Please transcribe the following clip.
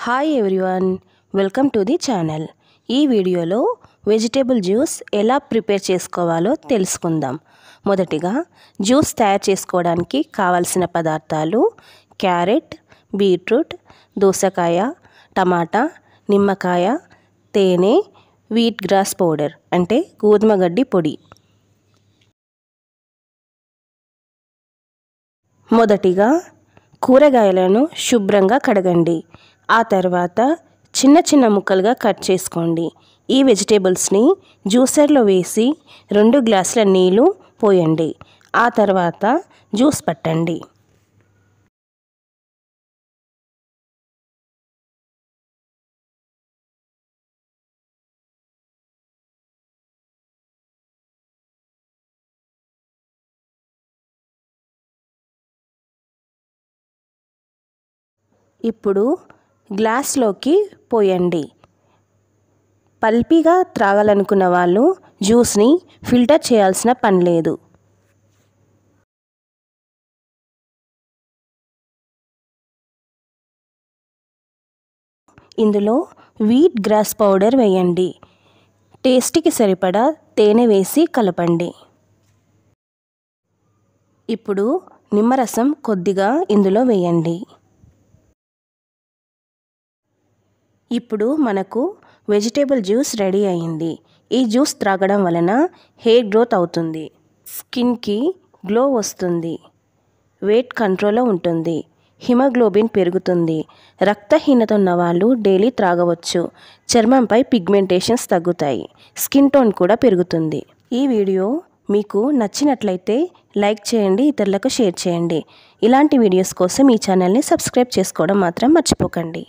Hi everyone, welcome to the channel. ఈ వీడియోలో vegetable juice ఎలా ప్రిపేర్ చేసుకోవాలో తెలుసుకుందాం. మొదటిగా జ్యూస్ తయారు చేసుకోవడానికి కావాల్సిన పదార్థాలు: క్యారెట్, బీట్రూట్, దోసకాయ, టమాటా, నిమ్మకాయ, తేనె, వీట్ గ్రాస్ పౌడర్ అంటే గోధుమ గడ్డి పొడి. మొదటిగా కూరగాయలను శుభ్రంగా కడగండి. ఆ తర్వాత చిన్న చిన్న ముక్కలుగా కట్ చేసుకోండి. ఈ వెజిటేబుల్స్ని జ్యూసర్లో వేసి 2 గ్లాసుల నీళ్ళు పోయండి. ఆ తర్వాత జ్యూస్ పట్టండి. ఇప్పుడు గ్లాస్లోకి పోయండి. పల్పీగా త్రాగాలనుకున్న వాళ్ళు జ్యూస్ని ఫిల్టర్ చేయాల్సిన పని లేదు. ఇందులో వీట్ గ్రాస్ పౌడర్ వేయండి. టేస్ట్కి సరిపడా తేనె వేసి కలపండి. ఇప్పుడు నిమ్మరసం కొద్దిగా ఇందులో వేయండి. ఇప్పుడు మనకు వెజిటేబుల్ జ్యూస్ రెడీ అయింది. ఈ జ్యూస్ త్రాగడం వలన హెయిర్ గ్రోత్ అవుతుంది, స్కిన్కి గ్లో వస్తుంది, వెయిట్ కంట్రోల్లో ఉంటుంది, హిమోగ్లోబిన్ పెరుగుతుంది. రక్తహీనత ఉన్న వాళ్ళు డైలీ త్రాగవచ్చు. చర్మంపై పిగ్మెంటేషన్స్ తగ్గుతాయి, స్కిన్ టోన్ కూడా పెరుగుతుంది. ఈ వీడియో మీకు నచ్చినట్లయితే లైక్ చేయండి, ఇతరులకు షేర్ చేయండి. ఇలాంటి వీడియోస్ కోసం ఈ ఛానల్ని సబ్స్క్రైబ్ చేసుకోవడం మాత్రం మర్చిపోకండి.